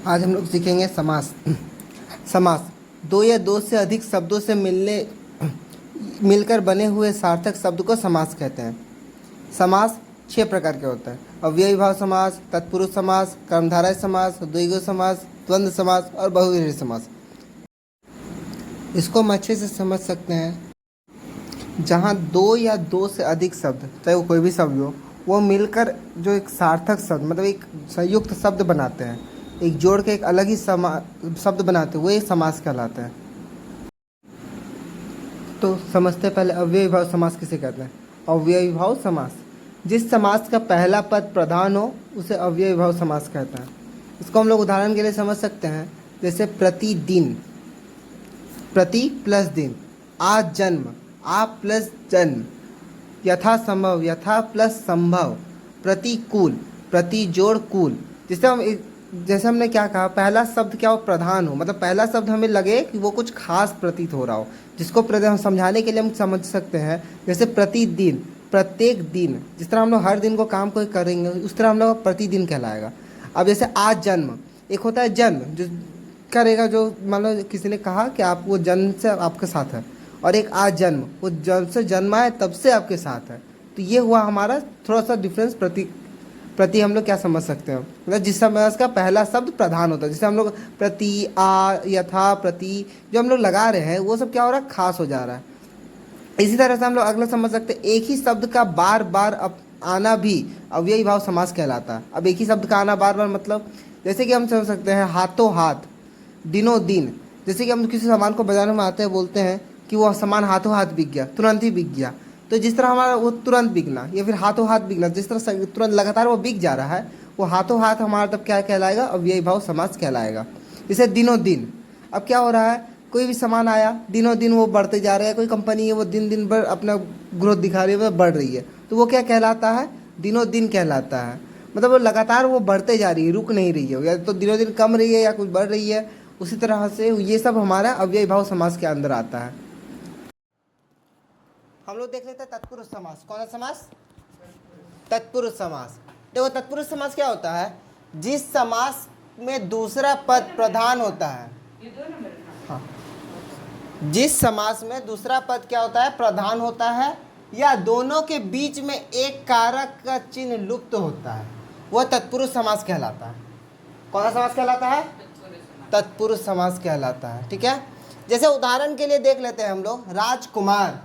आज हम लोग सीखेंगे समास। समास दो या दो से अधिक शब्दों से मिलकर बने हुए सार्थक शब्द को समास कहते हैं। समास 6 प्रकार के होते हैं: अव्ययी भाव समास, तत्पुरुष समास, कर्मधारय समास, द्विगु समास, द्वंद्व समास और बहुव्रीहि समास। इसको हम अच्छे से समझ सकते हैं। जहाँ दो या दो से अधिक शब्द, चाहे वो कोई भी शब्द हो, वो मिलकर जो एक सार्थक शब्द मतलब एक संयुक्त शब्द बनाते हैं, एक जोड़ के एक अलग ही शब्द बनाते हैं, वो एक समास कहलाते हैं। तो समझते पहले अव्ययी भाव समास किसे कहते हैं। अव्ययी भाव समास, जिस समास का पहला पद प्रधान हो उसे अव्ययी भाव समास कहते हैं। इसको हम लोग उदाहरण के लिए समझ सकते हैं, जैसे प्रतिदिन, प्रति प्लस दिन, आज जन्म, आप प्लस जन्म, यथा संभव, यथा प्लस संभव, प्रतिकूल, प्रति जोड़ कूल। जैसे हमने क्या कहा, पहला शब्द क्या हो, प्रधान हो, मतलब पहला शब्द हमें लगे कि वो कुछ खास प्रतीत हो रहा हो, जिसको हम समझाने के लिए हम समझ सकते हैं। जैसे प्रतिदिन, प्रत्येक दिन, जिस तरह हम लोग हर दिन को काम कोई करेंगे उस तरह हम लोग प्रतिदिन कहलाएगा। अब जैसे आज जन्म, एक होता है जन्म जो करेगा, जो मान लो किसी ने कहा कि आप वो जन्म से आपके साथ है, और एक आज जन्म, वो जब से जन्मा है तब से आपके साथ है। तो ये हुआ हमारा थोड़ा सा डिफरेंस। प्रति हम लोग क्या समझ सकते हैं, मतलब जिस समय उसका पहला शब्द प्रधान होता है, जिससे हम लोग प्रति, आ, यथा, प्रति जो हम लोग लगा रहे हैं वो सब क्या हो रहा है, खास हो जा रहा है। इसी तरह से हम लोग अगला समझ सकते हैं, एक ही शब्द का बार बार आना भी अव्ययी भाव समास कहलाता है। अब एक ही शब्द का आना बार बार मतलब, जैसे कि हम समझ सकते हैं हाथों हाथ, दिनों दिन। जैसे कि हम किसी सामान को बाजार में आते हैं, बोलते हैं कि वो सामान हाथों हाथ बिक गया, तुरंत ही बिक गया। तो जिस तरह हमारा वो तुरंत बिकना या फिर हाथों हाथ बिकना, जिस तरह तुरंत लगातार वो बिक जा रहा है, वो हाथों हाथ हमारा तब क्या कहलाएगा, अव्ययी भाव समास कहलाएगा। जैसे दिनों दिन, अब क्या हो रहा है, कोई भी सामान आया, दिनों दिन वो बढ़ते जा रहा है, कोई कंपनी है वो दिन दिन भर अपना ग्रोथ दिखा रही है, वो बढ़ रही है, तो वो क्या कहलाता है, दिनों दिन कहलाता है। मतलब वो लगातार वो बढ़ते जा रही है, रुक नहीं रही है, या तो दिनों दिन कम रही है या कुछ बढ़ रही है। उसी तरह से ये सब हमारा अव्ययी भाव समास के अंदर आता है। हम लोग देख लेते हैं तत्पुरुष समास। कौन सा समास, तत्पुरुष समास। देखो तत्पुरुष समास क्या होता है, जिस समास में दूसरा पद प्रधान होता है। हाँ, जिस समास में दूसरा पद क्या होता है, प्रधान होता है, या दोनों के बीच में एक कारक का चिन्ह लुप्त होता है, वह तत्पुरुष समास कहलाता है। कौन सा समास कहलाता है, तत्पुरुष समास कहलाता है। ठीक है, जैसे उदाहरण के लिए देख लेते हैं हम लोग, राजकुमार,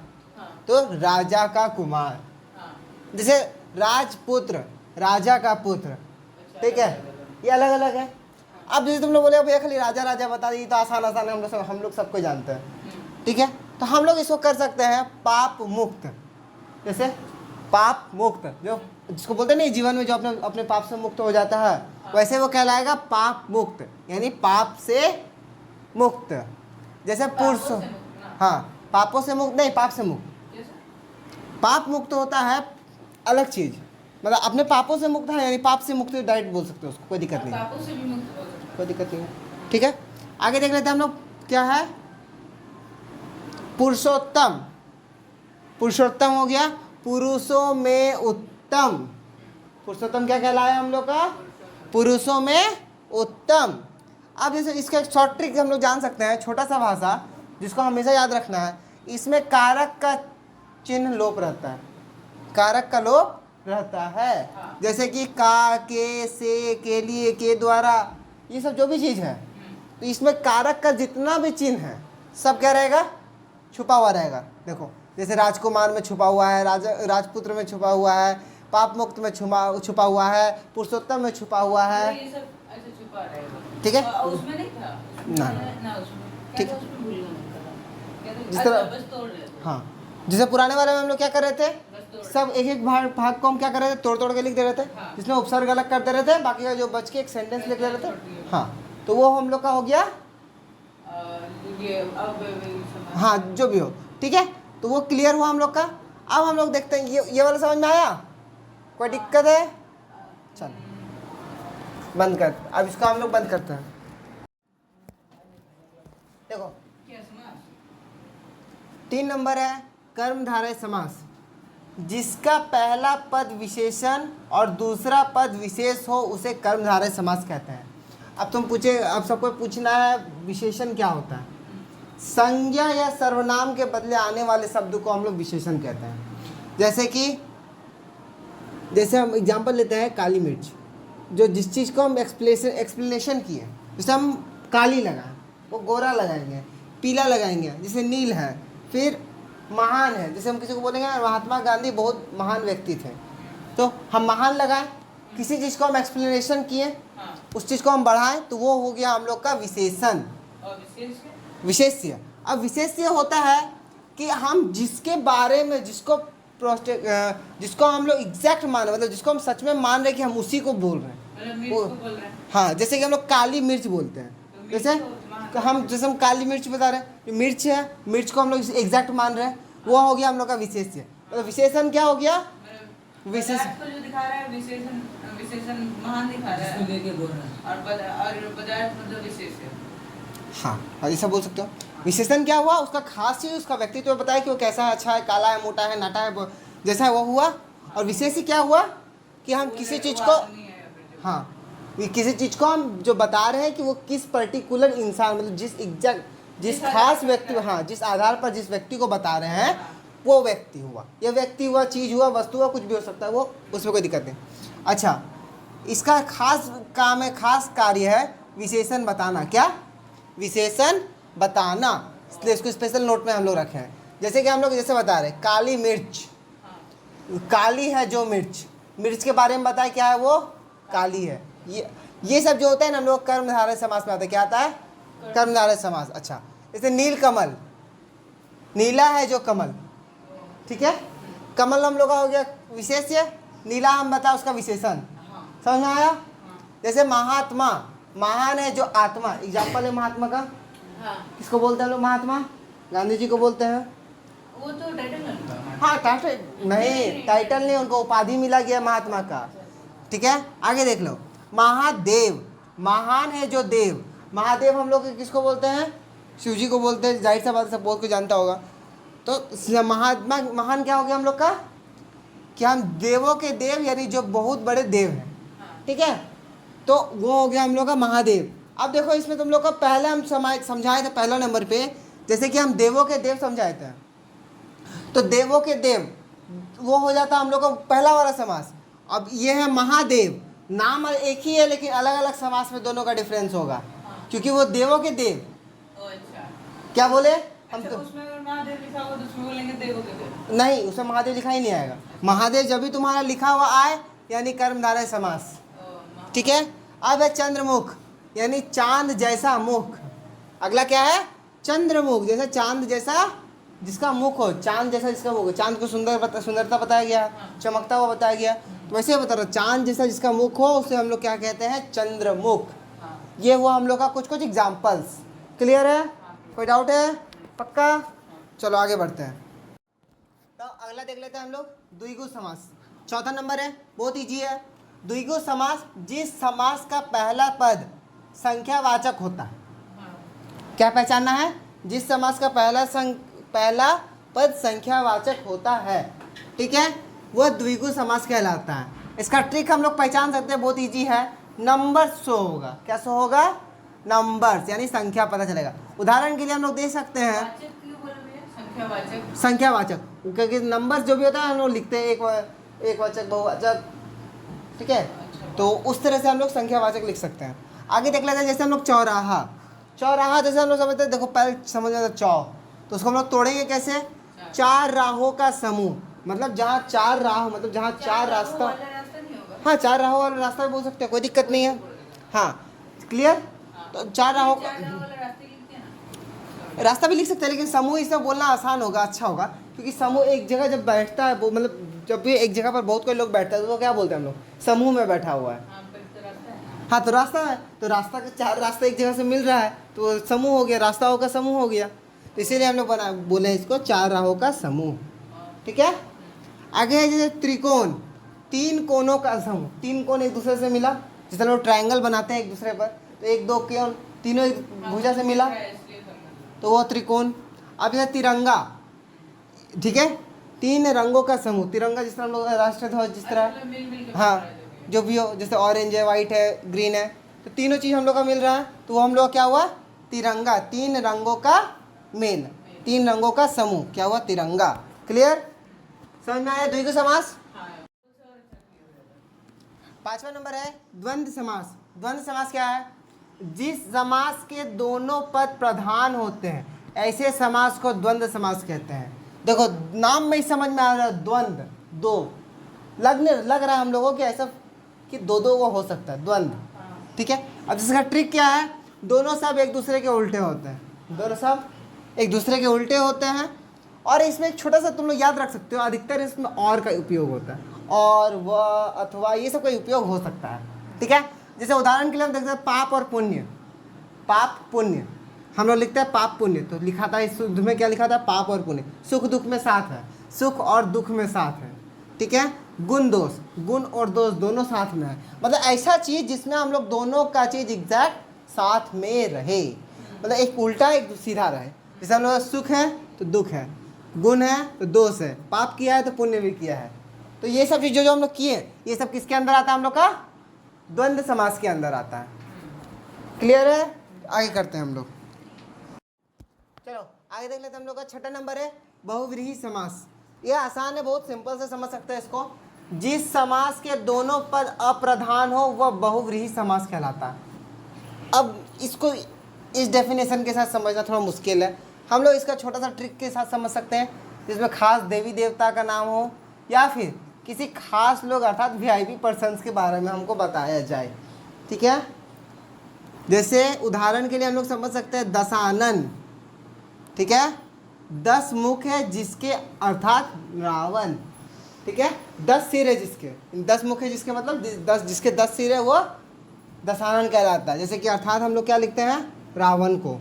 तो राजा का कुमार। जैसे राजपुत्र, राजा का पुत्र। ठीक है, ये अलग अलग है। अब जैसे तुम लोग बोले भैया खाली राजा राजा बता दी, तो आसान आसान हम लोग सबको जानते हैं। ठीक है, तो हम लोग इसको कर सकते हैं पाप मुक्त। जैसे पाप मुक्त, जो जिसको बोलते हैं नहीं, जीवन में जो अपने अपने पाप से मुक्त हो जाता है, वैसे वो कहलाएगा पाप मुक्त, यानी पाप से मुक्त। जैसे पुरुष, हाँ, पापों से मुक्त नहीं, पाप से मुक्त। पाप मुक्त होता है अलग चीज, मतलब अपने पापों से मुक्त है, यानी पाप से मुक्त डायरेक्ट बोल सकते हो उसको, कोई दिक्कत नहीं है, पापों से भी मुक्त हो सकता है। कोई दिक्कत नहीं है। ठीक है, आगे देख लेते हैं हम लोग, क्या है, पुरुषोत्तम। पुरुषोत्तम हो गया पुरुषों में उत्तम। पुरुषोत्तम क्या कहलाया हम लोग का, पुरुषों में उत्तम। अब जैसे इसका एक शॉर्ट ट्रिक हम लोग जान सकते हैं, छोटा सा भाषा जिसको हमेशा याद रखना है, इसमें कारक का चिन्ह लोप रहता है, कारक का लोप रहता है। जैसे कि का, के, से, के लिए, के द्वारा, ये सब जो भी चीज़ है, तो इसमें कारक का जितना भी चिन्ह है सब क्या रहेगा, छुपा हुआ रहेगा। देखो जैसे राजकुमार में छुपा हुआ है, राजपुत्र में छुपा हुआ है, पाप मुक्त में छुपा हुआ है, पुरुषोत्तम में छुपा हुआ है। ये सब ऐसे छुपा रहेगा। ठीक है, उसमें नहीं था, ना उसमें ठीक क्या था, उसमें भूल गया मैं क्या था? जिस तरह, बस तोड़ रहे थे। हाँ, जैसे पुराने वाले में हम लोग क्या कर रहे थे, बस तोड़ सब एक एक भाग को हम क्या कर रहे थे, तोड़ तोड़ के लिख दे रहे थे, हाँ। जिसमें उपसर्ग अलग कर दे रहे थे, बाकी का जो बच के एक सेंटेंस लिख दे रहे थे। रहे थे। हाँ, तो वो हम लोग का हो गया, ये अब समाज। हाँ जो भी हो। ठीक है, तो वो क्लियर हुआ हम लोग का। अब हम लोग देखते हैं ये वाला समझ में आया, कोई दिक्कत है, चल बंद कर, अब इसको हम लोग बंद करते हैं। देखो क्या समाज? 3 नंबर है कर्मधारय समास, जिसका पहला पद विशेषण और दूसरा पद विशेष हो उसे कर्मधारय समास कहते हैं। अब तुम पूछे, अब सबको पूछना है विशेषण क्या होता है। संज्ञा या सर्वनाम के बदले आने वाले शब्द को हम लोग विशेषण कहते हैं। जैसे हम एग्जांपल लेते हैं काली मिर्च, जो जिस चीज़ को हम एक्सप्लेनेशन किए, जैसे हम काली लगाएं, वो गोरा लगाएंगे, पीला लगाएंगे, जैसे नील है। फिर महान है, जैसे हम किसी को बोलेंगे महात्मा गांधी बहुत महान व्यक्ति थे, तो हम महान लगाएं। किसी चीज़ को हम एक्सप्लेनेशन किए, हाँ। उस चीज़ को हम बढ़ाएं, तो वो हो गया हम लोग का विशेषण। और विशेष्य। अब विशेष्य होता है कि हम जिसके बारे में जिसको हम लोग एग्जैक्ट मान, मतलब जिसको हम सच में मान रहे कि हम उसी को बोल रहे हैं। मतलब मिर्च को बोल रहे हैं। हाँ, जैसे कि हम लोग काली मिर्च बोलते हैं, तो जैसे हम काली मिर्च बता रहे हैं, मिर्च है, मिर्च को हम लोग एग्जैक्ट मान रहे हैं, वो हो गया हम लोग का विशेष्य। मतलब विशेषण क्या हो गया? विशेष पदार्थ को जो दिखा रहा है विशेषण महान दिखा रहा है, लेके बोल रहा है, और पदार्थ मतलब विशेष। हाँ, ऐसा बोल सकते हो। विशेषण क्या हुआ? उसका खास चीज, उसका व्यक्तित्व बताया कि वो कैसा है, अच्छा है, काला है, मोटा है, नाटा है, जैसा है वो हुआ। और विशेष क्या हुआ कि हम किसी चीज को, हाँ, किसी चीज को हम जो बता रहे हैं कि वो किस पर्टिकुलर इंसान, मतलब जिस खास व्यक्ति, हाँ, जिस आधार पर जिस व्यक्ति को बता रहे हैं वो व्यक्ति हुआ, या व्यक्ति हुआ, चीज हुआ, वस्तु हुआ, कुछ भी हो सकता है, वो उसमें कोई दिक्कत नहीं। अच्छा, इसका खास काम है, खास कार्य है विशेषण बताना। क्या? विशेषण बताना, इसलिए इसको स्पेशल नोट में हम लोग रखे हैं। जैसे कि हम लोग जैसे बता रहे काली मिर्च, काली है जो मिर्च के बारे में बताया, क्या है वो? काली है। ये सब जो होता है ना, हम लोग कर्मधारय समास में आता है। क्या आता है? कर्मधारय समास। अच्छा, जैसे नील कमल, नीला है जो कमल, ठीक है, कमल हम लोग का हो गया विशेष्य, नीला हम बता उसका विशेषण। समझ में आया? जैसे महात्मा, महान है जो आत्मा, एग्जाम्पल है महात्मा का। किसको बोलते हैं लोग? महात्मा गांधी जी को बोलते हैं। वो तो टाइटल, हाँ, टाइटल नहीं, टाइटल नहीं, उनको उपाधि मिला गया महात्मा का। ठीक है, आगे देख लो। महादेव, महान है जो देव, महादेव हम लोग किसको बोलते हैं? शिव जी को बोलते हैं। जाहिर सा बात, सब बहुत कुछ जानता होगा। तो महात्मा, महान क्या हो गया हम लोग का? कि हम देवों के देव, यानी जो बहुत बड़े देव हैं। ठीक है, तो वो हो गया हम लोग का महादेव। अब देखो, इसमें तुम लोग का पहले हम समझाए थे, पहला नंबर पे, जैसे कि हम देवों के देव समझाए थे, तो देवों के देव वो हो जाता हम लोग का पहला वाला समास। अब ये है महादेव, नाम एक ही है लेकिन अलग अलग समास में दोनों का डिफरेंस होगा, क्योंकि वो देवों के देव। क्या बोले हम? तो उसमें महादेव लिखा हुआ, उसमें बोलेंगे देवों के देव। नहीं, उसमें महादेव लिखा ही नहीं आएगा। महादेव जब भी तुम्हारा लिखा हुआ आए, यानी कर्मधारय समास। ठीक है, अब है चंद्रमुख, यानी चांद जैसा मुख। अगला क्या है? चंद्रमुख, जैसा चांद जैसा जिसका मुख हो, चांद जैसा जिसका मुख हो। चांद को सुंदरता बताया गया, चमकता हुआ बताया गया, तो वैसे बता रहा, चांद जैसा जिसका मुख हो उसे हम लोग क्या कहते हैं? चंद्रमुख। ये हुआ हम लोग का कुछ एग्जाम्पल्स। क्लियर है? कोई डाउट है? पक्का? चलो आगे बढ़ते हैं। तो अगला देख लेते हैं हम लोग, द्विगु समास। चौथा नंबर है, बहुत इजी है। द्विगु समास, जिस समास का पहला पद संख्यावाचक होता है। क्या पहचानना है? जिस समास का पहला पद संख्यावाचक होता है, ठीक है, वह द्विगु समास कहलाता है। इसका ट्रिक हम लोग पहचान सकते हैं, बहुत इजी है। नंबर शो होगा। क्या शो होगा? नंबर्स, यानी संख्या पता चलेगा। उदाहरण के लिए हम लोग देख सकते हैं संख्यावाचक, क्योंकि नंबर्स जो भी होता है हम लोग लिखते हैं एक वाचक, बहुवाचक। ठीक है, तो उस तरह से हम लोग संख्यावाचक लिख सकते हैं। आगे देख लेते हैं, जैसे हम लोग चौराहा, जैसे हम लोग समझते हैं, देखो पहले समझ में आता चौ, तो उसको हम लोग तोड़ेंगे कैसे? चार राहों का समूह, मतलब जहाँ चार राह, मतलब जहाँ चार रास्ता। हाँ, चार राहों वाला रास्ता भी बोल सकते हैं, कोई दिक्कत नहीं है। हाँ, क्लियर? तो चार राहों का रास्ता भी लिख सकते हैं, लेकिन समूह इसमें बोलना आसान होगा, अच्छा होगा, क्योंकि समूह एक जगह जब बैठता है, वो मतलब जब भी एक जगह पर बहुत कोई लोग बैठता है, तो क्या बोलते हैं हम लोग? समूह में बैठा हुआ है। हाँ, तो रास्ता है, तो रास्ता का चार रास्ता एक जगह से मिल रहा है, तो समूह हो गया, रास्ताओं का समूह हो गया। तो इसीलिए हम लोग बोले इसको चार राहों का समूह। ठीक है, आगे है जैसे त्रिकोण, तीन कोनों का समूह। तीन कोण एक दूसरे से मिला, जैसे लोग ट्रायंगल बनाते हैं एक दूसरे पर, तो एक दो कोण तीनों एक भुजा से मिला, तो वो त्रिकोण। अब जैसे तिरंगा, ठीक है, तीन रंगों का समूह। तिरंगा जिस तरह हम लोग राष्ट्र ध्वज जिस तरह, हाँ, जो भी हो, जैसे ऑरेंज है, वाइट है, ग्रीन है, तो तीनों चीज़ हम लोग का मिल रहा है, तो वो हम लोग क्या हुआ? तिरंगा। 3 रंगों का मेल, 3 रंगों का समूह, क्या हुआ? तिरंगा। क्लियर? समझ में आया द्विगु समास? हाँ 5वां नंबर है द्वंद्व समास। द्वंद्व समास क्या है? जिस समास के दोनों पद प्रधान होते हैं ऐसे समास को द्वंद्व समास कहते हैं। देखो नाम में ही समझ में आ रहा है, द्वंद्व, दो लग रहा है हम लोगों को कि ऐसा कि दो वो हो सकता है, द्वंद्व। ठीक है, अब इसका ट्रिक क्या है? दोनों सब एक दूसरे के उल्टे होते हैं, दोनों सब एक दूसरे के उल्टे होते हैं। और इसमें एक छोटा सा तुम लोग याद रख सकते हो, अधिकतर इसमें और का उपयोग होता है, और वह अथवा ये सब का उपयोग हो सकता है। ठीक है, जैसे उदाहरण के लिए हम देखते हैं पाप और पुण्य। पाप पुण्य हम लोग लिखते हैं पाप पुण्य, तो लिखा था इस शुद्ध में क्या लिखा था? पाप और पुण्य। सुख दुख में साथ है, सुख और दुख में साथ है। ठीक है, गुण दोष, गुण और दोष दोनों साथ में है। मतलब ऐसा चीज़ जिसमें हम लोग दोनों का चीज़ एग्जैक्ट साथ में रहे, मतलब एक उल्टा एक सीधा रहे। जैसे हम लोग सुख है तो दुख है, गुण है तो दोष है, पाप किया है तो पुण्य भी किया है। तो ये सब चीज़ जो हम लोग किए, ये सब किसके अंदर आता है? हम लोग का द्वंद्व समास के अंदर आता है। क्लियर है? आगे करते हैं हम लोग। चलो आगे देख लेते हैं हम लोग का 6ठा नंबर है बहुव्रीहि समास। ये आसान है, बहुत सिंपल से समझ सकते हैं इसको। जिस समास के दोनों पद अप्रधान हो वह बहुव्रीहि समास कहलाता है। अब इसको इस डेफिनेशन के साथ समझना थोड़ा मुश्किल है, हम लोग इसका छोटा सा ट्रिक के साथ समझ सकते हैं, जिसमें खास देवी देवता का नाम हो या फिर किसी खास लोग अर्थात वीआईपी पर्सन्स के बारे में हमको बताया जाए। ठीक है, जैसे उदाहरण के लिए हम लोग समझ सकते हैं दशानन। ठीक है, 10 मुख है जिसके अर्थात रावण। ठीक है, 10 सिर है जिसके, 10 मुख है जिसके मतलब 10, जिसके 10 सिर है वो दशानन कहलाता है। जैसे कि अर्थात हम लोग क्या लिखते हैं? रावण को।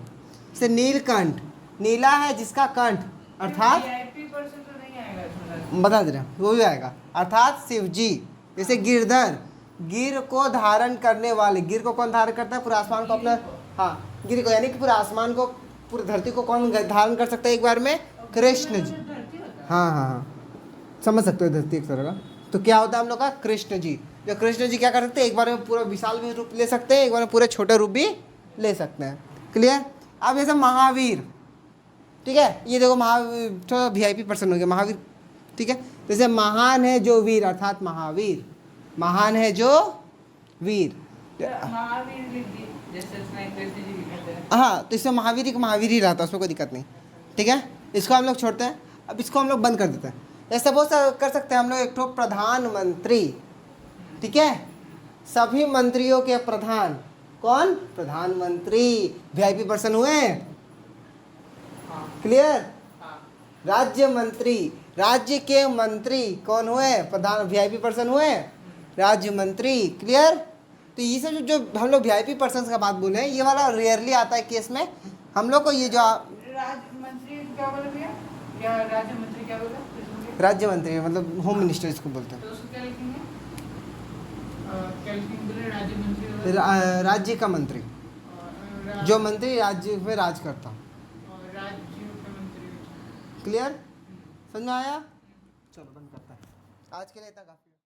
जैसे नीलकंठ, नीला है जिसका कंठ अर्थात VIP पर्सन तो नहीं आएगा इसमें। बता दे रहे हैं, वो भी आएगा, अर्थात शिव जी। जैसे गिरधर, गिर को धारण करने वाले, गिर को कौन धारण करता है? पूरे आसमान को अपना, हाँ गिर को, यानी कि पूरे आसमान को, पूरी धरती को कौन धारण कर सकता है एक बार में? कृष्ण जी। हाँ हाँ हाँ, समझ सकते हो धरती एक तरह का। तो क्या होता है हम लोग का? कृष्ण जी। जो कृष्ण जी क्या कर सकते हैं? एक बार में पूरा विशाल भी रूप ले सकते हैं, एक बार में पूरे छोटे रूप भी ले सकते हैं। क्लियर? अब जैसे महावीर, ठीक है, ये देखो महावीर थोड़ा वीआईपी पर्सन हो गया महावीर। ठीक है, जैसे महान है जो वीर अर्थात महावीर, महान है जो वीर। महावीर लिख दी, जैसे उसमें कृष्ण जी लिखते हैं। हाँ, तो इसमें महावीर एक महावीर ही रहता है, उसमें कोई दिक्कत नहीं। ठीक है, इसको हम लोग छोड़ते हैं, अब इसको हम लोग बंद कर देते हैं। ऐसा बहुत सा कर सकते हैं हम लोग, एक तो प्रधानमंत्री। ठीक है, सभी मंत्रियों के प्रधान कौन? प्रधानमंत्री, वीआईपी पर्सन हुए। क्लियर? राज्य मंत्री, राज्य के मंत्री कौन हुए? प्रधान, वीआईपी पर्सन हुए, राज्य मंत्री। क्लियर? तो ये सब जो हम लोग वीआईपी पर्सन का बात बोले हैं, ये वाला रेयरली आता है केस में हम लोग को। ये जो राज्य मंत्री क्या बोले भैया? क्या राज्य मंत्री क्या बोले? राज्य मंत्री मतलब होम मिनिस्टर इसको बोलते हैं। तो उसको क्या लिखेंगे? क्या लिखेंगे बोले? राज्य मंत्री राज्य का मंत्री, जो मंत्री राज्य में राज करता। राज्य का मंत्री। क्लियर? समझ में आया? चलो बंद करता है, आज के लिए इतना काफी।